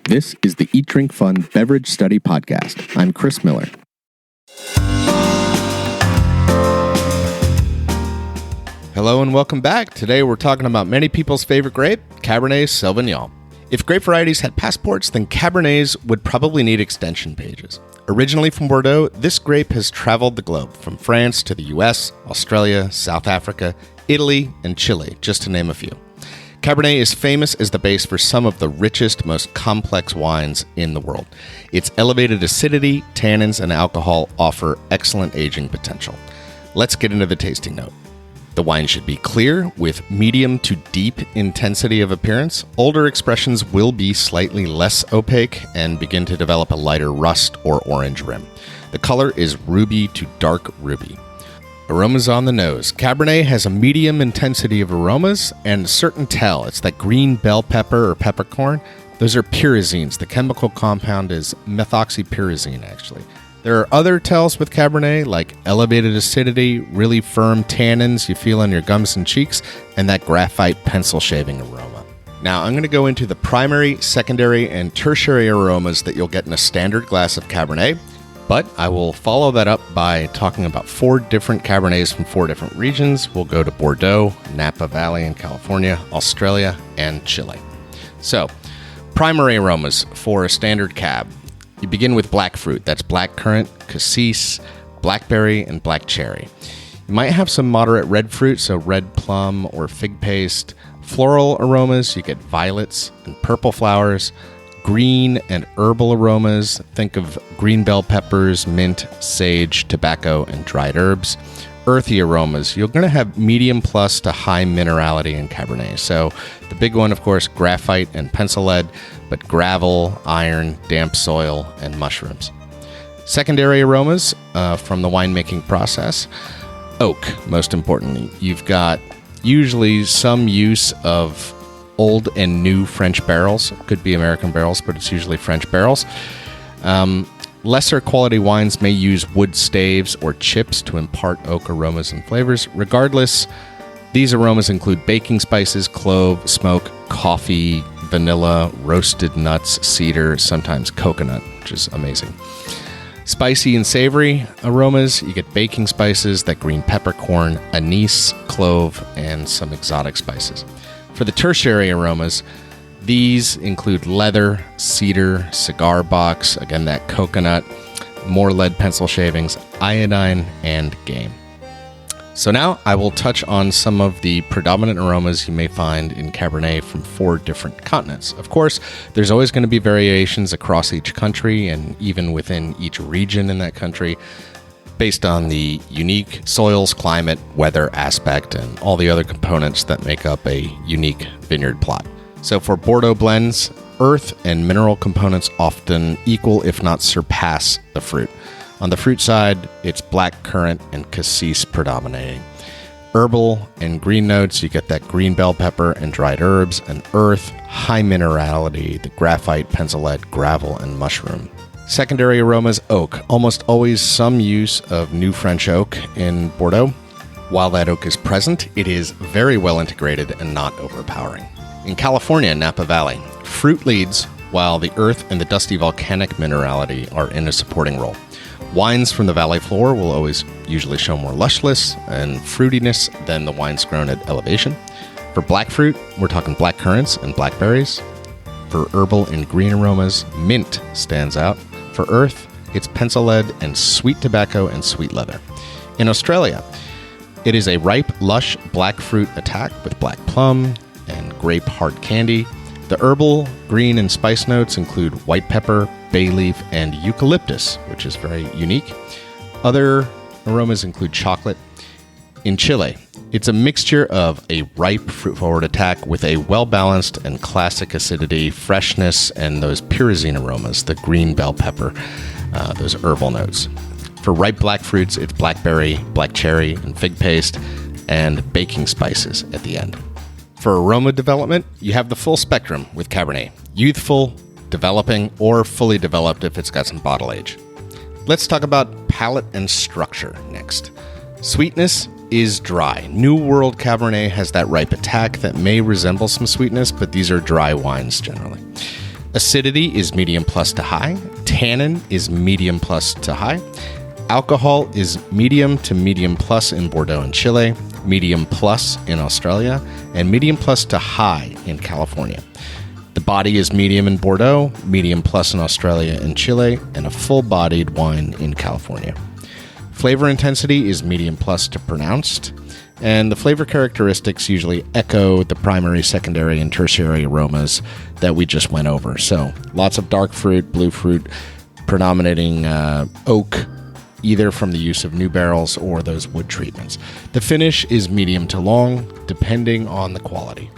This is the Eat, Drink, Fun Beverage Study Podcast. I'm Chris Miller. Hello and welcome back. Today we're talking about many people's favorite grape, Cabernet Sauvignon. If grape varieties had passports, then Cabernets would probably need extension pages. Originally from Bordeaux, this grape has traveled the globe, from France to the US, Australia, South Africa, Italy, and Chile, just to name a few. Cabernet is famous as the base for some of the richest, most complex wines in the world. Its elevated acidity, tannins, and alcohol offer excellent aging potential. Let's get into the tasting note. The wine should be clear, with medium to deep intensity of appearance. Older expressions will be slightly less opaque and begin to develop a lighter rust or orange rim. The color is ruby to dark ruby. Aromas on the nose. Cabernet has a medium intensity of aromas and certain tell. It's that green bell pepper or peppercorn. Those are pyrazines. The chemical compound is methoxypyrazine, actually. There are other tells with Cabernet, like elevated acidity, really firm tannins you feel on your gums and cheeks, and that graphite pencil shaving aroma. Now, I'm going to go into the primary, secondary, and tertiary aromas that you'll get in a standard glass of Cabernet, but I will follow that up by talking about 4 different Cabernets from 4 different regions. We'll go to Bordeaux, Napa Valley in California, Australia, and Chile. So, primary aromas for a standard cab. You begin with black fruit. That's blackcurrant, cassis, blackberry, and black cherry. You might have some moderate red fruit, so red plum or fig paste. Floral aromas, you get violets and purple flowers. Green and herbal aromas, think of green bell peppers, mint, sage, tobacco, and dried herbs. Earthy aromas, you're going to have medium plus to high minerality in Cabernet. So the big one, of course, graphite and pencil lead, but gravel, iron, damp soil, and mushrooms. Secondary aromas from the winemaking process. Oak, most importantly. You've got usually some use of old and new French barrels. Could be American barrels, but it's usually French barrels. Lesser quality wines may use wood staves or chips to impart oak aromas and flavors. Regardless, these aromas include baking spices, clove, smoke, coffee, vanilla, roasted nuts, cedar, sometimes coconut, which is amazing. Spicy and savory aromas, you get baking spices, that green peppercorn, anise, clove, and some exotic spices. For the tertiary aromas, these include leather, cedar, cigar box, again that coconut, more lead pencil shavings, iodine, and game. So now I will touch on some of the predominant aromas you may find in Cabernet from 4 different continents. Of course, there's always going to be variations across each country and even within each region in that country based on the unique soils, climate, weather aspect, and all the other components that make up a unique vineyard plot. So for Bordeaux blends, earth and mineral components often equal, if not surpass, the fruit. On the fruit side, it's blackcurrant and cassis predominating. Herbal and green notes, you get that green bell pepper and dried herbs, and earth, high minerality, the graphite, pencil lead, gravel, and mushroom. Secondary aromas, oak. Almost always some use of new French oak in Bordeaux. While that oak is present, it is very well integrated and not overpowering. In California, Napa Valley, fruit leads, while the earth and the dusty volcanic minerality are in a supporting role. Wines from the valley floor will always usually show more lushness and fruitiness than the wines grown at elevation. For black fruit, we're talking black currants and blackberries. For herbal and green aromas, mint stands out. For earth, it's pencil lead and sweet tobacco and sweet leather. In Australia, it is a ripe, lush black fruit attack with black plum and grape hard candy. The herbal, green, and spice notes include white pepper, bay leaf, and eucalyptus, which is very unique. Other aromas include chocolate. In Chile, it's a mixture of a ripe, fruit-forward attack with a well-balanced and classic acidity, freshness, and those pyrazine aromas, the green bell pepper, those herbal notes. For ripe black fruits, it's blackberry, black cherry, and fig paste, and baking spices at the end. For aroma development, you have the full spectrum with Cabernet. Youthful, developing, or fully developed if it's got some bottle age. Let's talk about palate and structure next. Sweetness is dry. New World Cabernet has that ripe attack that may resemble some sweetness, but these are dry wines generally. Acidity is medium plus to high. Tannin is medium plus to high. Alcohol is medium to medium plus in Bordeaux and Chile, medium plus in Australia, and medium plus to high in California. The body is medium in Bordeaux, medium plus in Australia and Chile, and a full-bodied wine in California. Flavor intensity is medium plus to pronounced, and the flavor characteristics usually echo the primary, secondary, and tertiary aromas that we just went over. So lots of dark fruit, blue fruit, predominating oak, either from the use of new barrels or those wood treatments. The finish is medium to long, depending on the quality.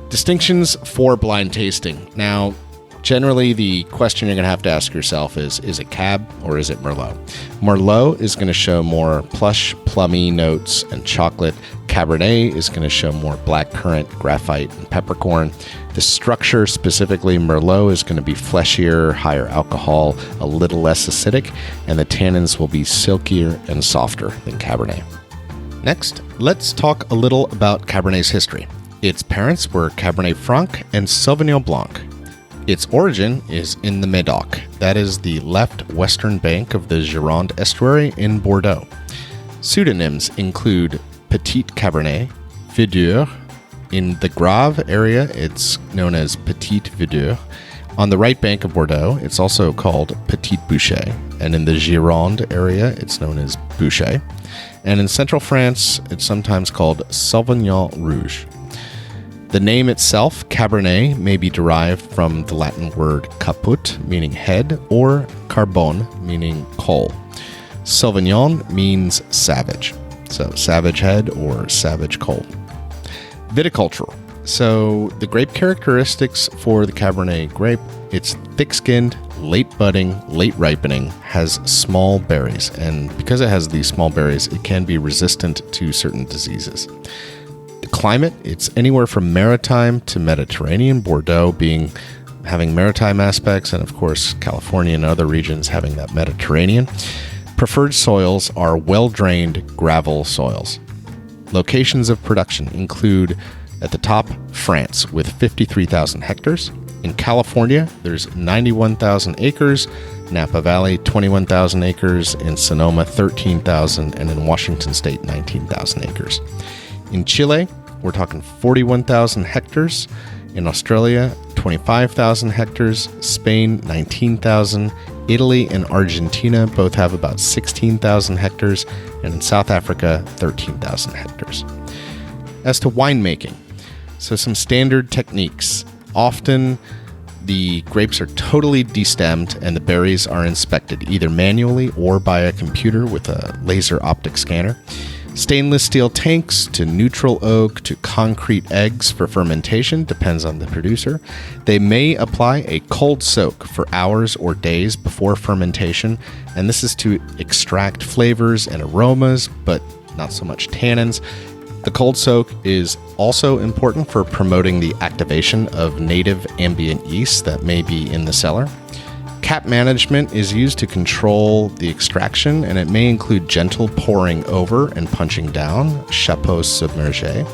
Distinctions for blind tasting. Now, generally the question you're going to have to ask yourself is it Cab or is it Merlot? Merlot is going to show more plush, plummy notes and chocolate. Cabernet is going to show more black currant, graphite, and peppercorn. The structure, specifically Merlot, is going to be fleshier, higher alcohol, a little less acidic, and the tannins will be silkier and softer than Cabernet. Next, let's talk a little about Cabernet's history. Its parents were Cabernet Franc and Sauvignon Blanc. Its origin is in the Medoc, that is the left western bank of the Gironde estuary in Bordeaux. Pseudonyms include Petit Cabernet, Videur. In the Grave area, it's known as Petit Videur. On the right bank of Bordeaux, it's also called Petit Bouschet. And in the Gironde area, it's known as Bouschet. And in central France, it's sometimes called Sauvignon Rouge. The name itself, Cabernet, may be derived from the Latin word caput, meaning head, or carbone, meaning coal. Sauvignon means savage, so savage head or savage coal. Viticulture. So the grape characteristics for the Cabernet grape, it's thick-skinned, late budding, late ripening, has small berries, and because it has these small berries, it can be resistant to certain diseases. The climate, it's anywhere from maritime to Mediterranean, Bordeaux having maritime aspects, and of course California and other regions having that Mediterranean. Preferred soils are well-drained gravel soils. Locations of production include, at the top, France with 53,000 hectares. In California, there's 91,000 acres. Napa Valley, 21,000 acres. In Sonoma, 13,000. And in Washington State, 19,000 acres. In Chile, we're talking 41,000 hectares. In Australia, 25,000 hectares. Spain, 19,000. Italy and Argentina both have about 16,000 hectares, and in South Africa, 13,000 hectares. As to winemaking, so some standard techniques. Often, the grapes are totally destemmed and the berries are inspected either manually or by a computer with a laser optic scanner. Stainless steel tanks to neutral oak to concrete eggs for fermentation depends on the producer. They may apply a cold soak for hours or days before fermentation, and this is to extract flavors and aromas, but not so much tannins. The cold soak is also important for promoting the activation of native ambient yeast that may be in the cellar. Cap management is used to control the extraction, and it may include gentle pouring over and punching down, chapeau submergé,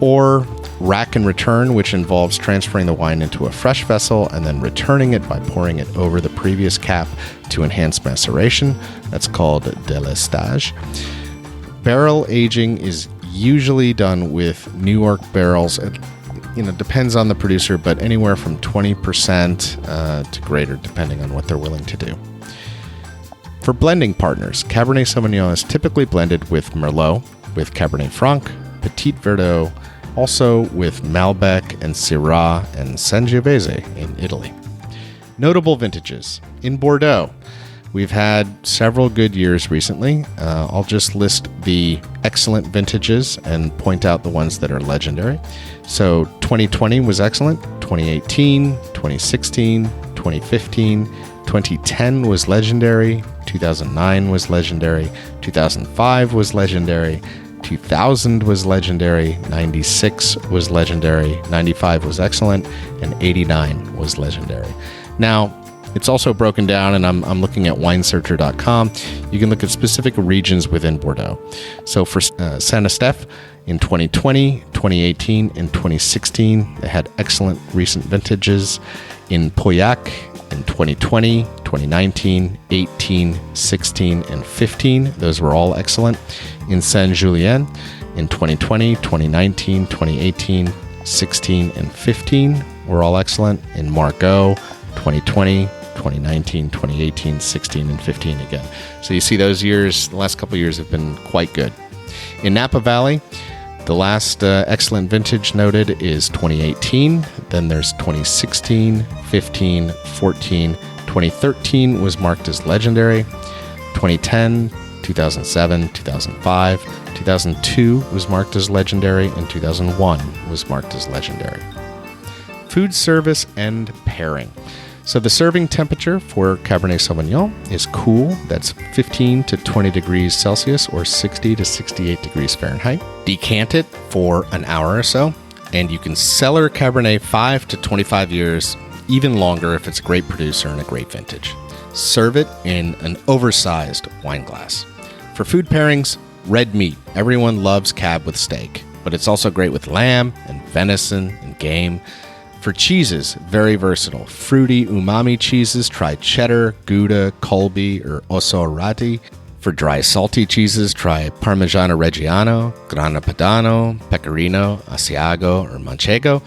or rack and return, which involves transferring the wine into a fresh vessel and then returning it by pouring it over the previous cap to enhance maceration. That's called délestage. Barrel aging is usually done with New York barrels. It depends on the producer, but anywhere from 20% to greater, depending on what they're willing to do. For blending partners, Cabernet Sauvignon is typically blended with Merlot, with Cabernet Franc, Petit Verdot, also with Malbec and Syrah and Sangiovese in Italy. Notable vintages. In Bordeaux, we've had several good years recently. I'll just list the excellent vintages and point out the ones that are legendary. So 2020 was excellent, 2018, 2016, 2015, 2010 was legendary, 2009 was legendary, 2005 was legendary, 2000 was legendary, 96 was legendary, 95 was excellent, and 89 was legendary. Now, it's also broken down, and I'm looking at winesearcher.com. You can look at specific regions within Bordeaux. So for Saint-Estèphe, In 2020, 2018, and 2016, they had excellent recent vintages in Pauillac in 2020, 2019, 18, 16, and 15. Those were all excellent. In Saint-Julien in 2020, 2019, 2018, 16, and 15 were all excellent. In Margaux, 2020, 2019, 2018, 16, and 15 again. So you see those years, the last couple of years have been quite good. In Napa Valley, the last excellent vintage noted is 2018. Then there's 2016, 15, 14. 2013 was marked as legendary. 2010, 2007, 2005. 2002 was marked as legendary, and 2001 was marked as legendary. Food service and pairing. So the serving temperature for Cabernet Sauvignon is cool. That's 15 to 20 degrees Celsius or 60 to 68 degrees Fahrenheit. Decant it for an hour or so, and you can cellar Cabernet 5 to 25 years, even longer if it's a great producer and a great vintage. Serve it in an oversized wine glass. For food pairings, red meat. Everyone loves cab with steak, but it's also great with lamb and venison and game. For cheeses, very versatile. Fruity umami cheeses, try cheddar, Gouda, Colby, or Osorati. For dry salty cheeses, try Parmigiano Reggiano, Grana Padano, Pecorino, Asiago, or Manchego.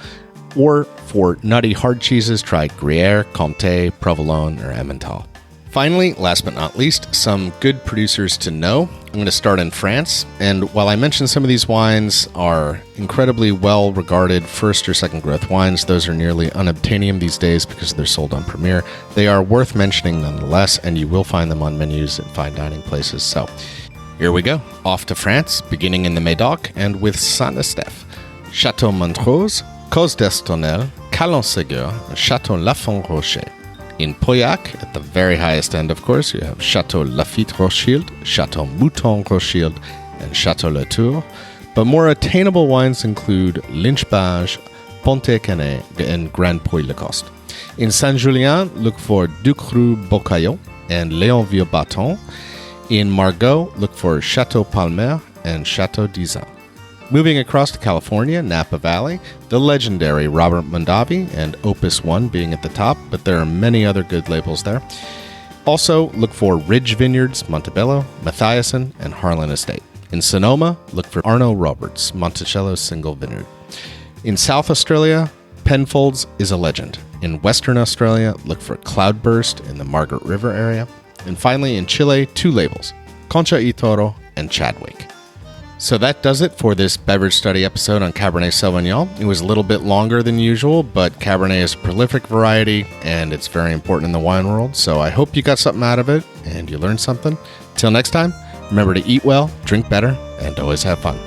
Or for nutty hard cheeses, try Gruyere, Comté, Provolone, or Emmental. Finally, last but not least, some good producers to know. I'm going to start in France, and while I mentioned some of these wines are incredibly well-regarded first or second growth wines, those are nearly unobtainium these days because they're sold on Premier. They are worth mentioning nonetheless, and you will find them on menus at fine dining places. So here we go. Off to France, beginning in the Medoc, and with Saint-Estèphe, Château Montrose, Cos d'Estournel, Calon-Ségur, and Château Lafon-Rocher. In Pauillac, at the very highest end, of course, you have Château Lafite-Rothschild, Château Mouton-Rothschild, and Château Latour. But more attainable wines include Lynch-Bages, Pontet-Canet, and Grand Puy-Lacoste. In Saint-Julien, look for Ducru-Bocaillon and Léon Vieux-Baton. In Margaux, look for Château Palmer and Château d'Izan. Moving across to California, Napa Valley, the legendary Robert Mondavi and Opus One being at the top, but there are many other good labels there. Also, look for Ridge Vineyards, Montebello, Mathiasen, and Harlan Estate. In Sonoma, look for Arno Roberts, Monticello Single Vineyard. In South Australia, Penfolds is a legend. In Western Australia, look for Cloudburst in the Margaret River area. And finally, in Chile, two labels, Concha y Toro and Chadwick. So that does it for this beverage study episode on Cabernet Sauvignon. It was a little bit longer than usual, but Cabernet is a prolific variety, and it's very important in the wine world. So I hope you got something out of it, and you learned something. Till next time, remember to eat well, drink better, and always have fun.